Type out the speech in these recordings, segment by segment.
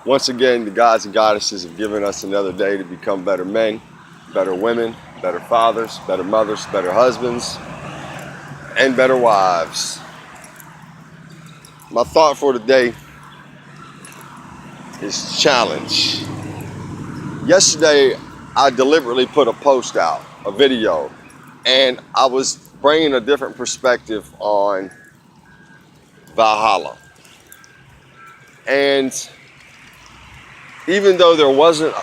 Once again, the gods and goddesses have given us another day to become better men, better women, better fathers, better mothers, better husbands, and better wives. My thought for today is challenge. Yesterday, I deliberately put a post out, a video, and I was bringing a different perspective on Valhalla. And even though there wasn't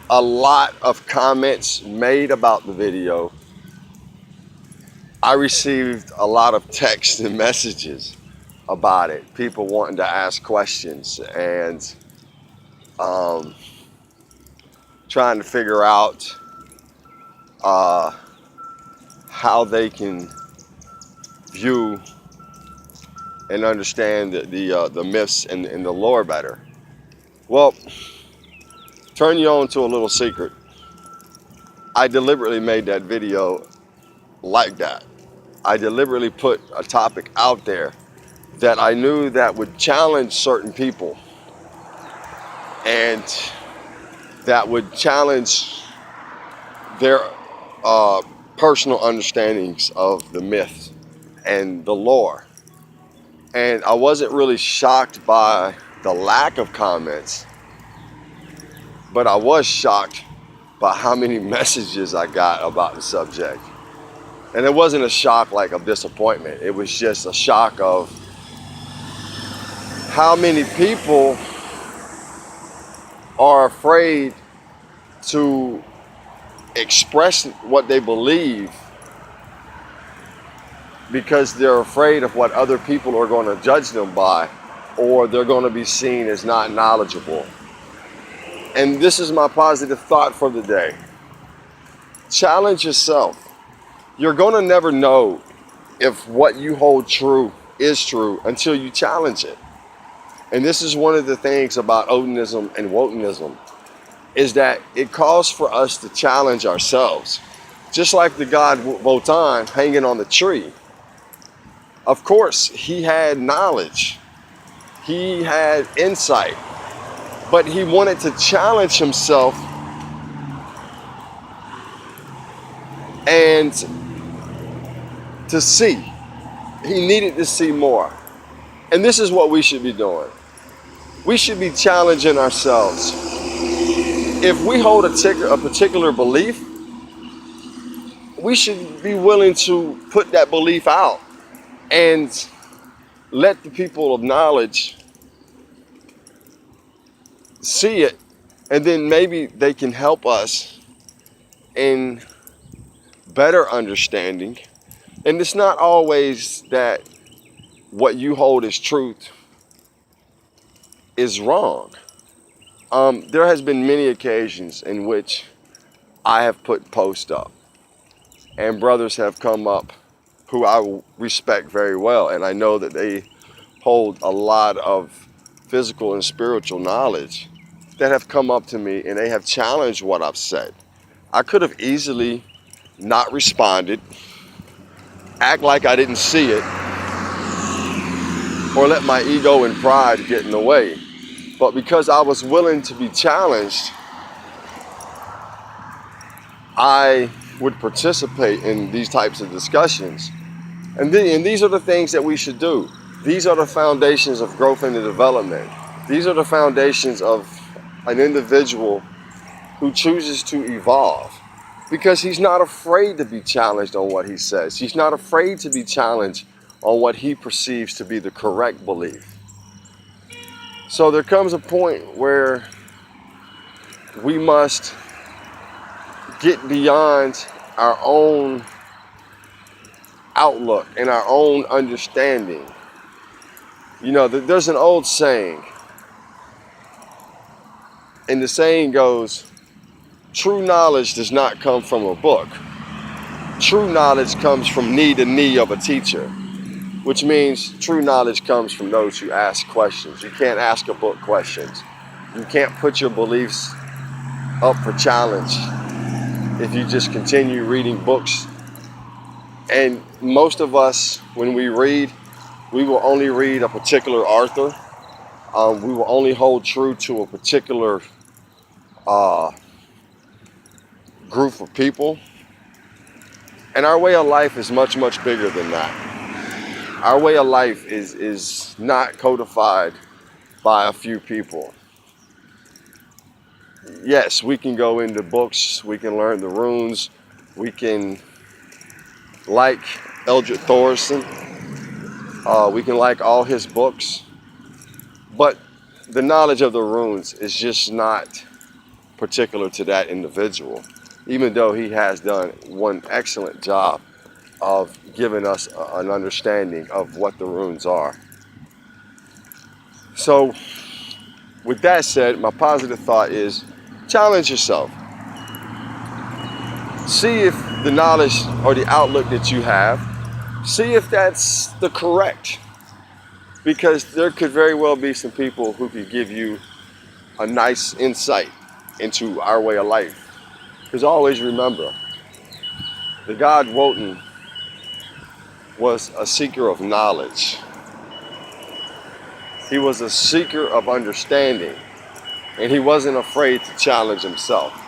a lot of comments made about the video, I received a lot of texts and messages about it. People wanting to ask questions and trying to figure out how they can view and understand the myths and the lore better. Well, turn you on to a little secret. I deliberately made that video like that. I deliberately put a topic out there that I knew that would challenge certain people and that would challenge their personal understandings of the myth and the lore. And I wasn't really shocked by the lack of comments, but I was shocked by how many messages I got about the subject. And it wasn't a shock like of disappointment. It was just a shock of how many people are afraid to express what they believe because they're afraid of what other people are going to judge them by, or they're going to be seen as not knowledgeable. And this is my positive thought for the day. Challenge yourself. You're going to never know if what you hold true is true until you challenge it. And this is one of the things about Odinism and Wotanism, is that it calls for us to challenge ourselves. Just like the god Wotan hanging on the tree. Of course, he had knowledge. He had insight. But he wanted to challenge himself and to see. He needed to see more. And this is what we should be doing. We should be challenging ourselves. If we hold a particular belief, we should be willing to put that belief out and let the people of knowledge see it, and then maybe they can help us in better understanding. And it's not always that what you hold as truth is wrong. There has been many occasions in which I have put posts up and brothers have come up who I respect very well, and I know that they hold a lot of physical and spiritual knowledge, that have come up to me and they have challenged what I've said. I could have easily not responded, act like I didn't see it, or let my ego and pride get in the way. But because I was willing to be challenged, I would participate in these types of discussions. And these are the things that we should do. These are the foundations of growth and development. These are the foundations of an individual who chooses to evolve, because he's not afraid to be challenged on what he says. He's not afraid to be challenged on what he perceives to be the correct belief. So there comes a point where we must get beyond our own outlook and our own understanding. You know, there's an old saying, and the saying goes, true knowledge does not come from a book. True knowledge comes from knee to knee of a teacher, which means true knowledge comes from those who ask questions. You can't ask a book questions. You can't put your beliefs up for challenge if you just continue reading books. And most of us, when we read, we will only read a particular author We will only hold true to a particular uh, group of people. And our way of life is much, much bigger than that. Our way of life is not codified by a few people. Yes, we can go into books, we can learn the runes, we can like Eldred Thorson, we can like all his books, but the knowledge of the runes is just not particular to that individual, even though he has done one excellent job of giving us an understanding of what the runes are. So with that said, my positive thought is challenge yourself. See if the knowledge or the outlook that you have, see if that's the correct. Because there could very well be some people who could give you a nice insight into our way of life. Because always remember, the God Wotan was a seeker of knowledge. He was a seeker of understanding, and he wasn't afraid to challenge himself.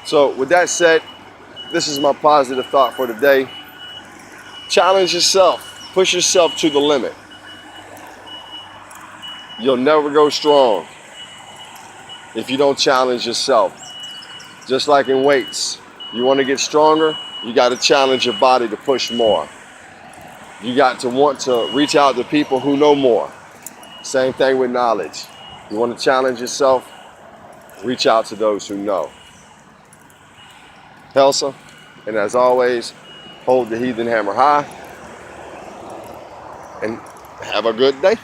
So with that said, this is my positive thought for today. Challenge yourself, push yourself to the limit. You'll never go strong if you don't challenge yourself. Just like in weights, you want to get stronger, you got to challenge your body to push more. You got to want to reach out to people who know more. Same thing with knowledge. You want to challenge yourself, reach out to those who know. Helsa, and as always, hold the heathen hammer high and have a good day.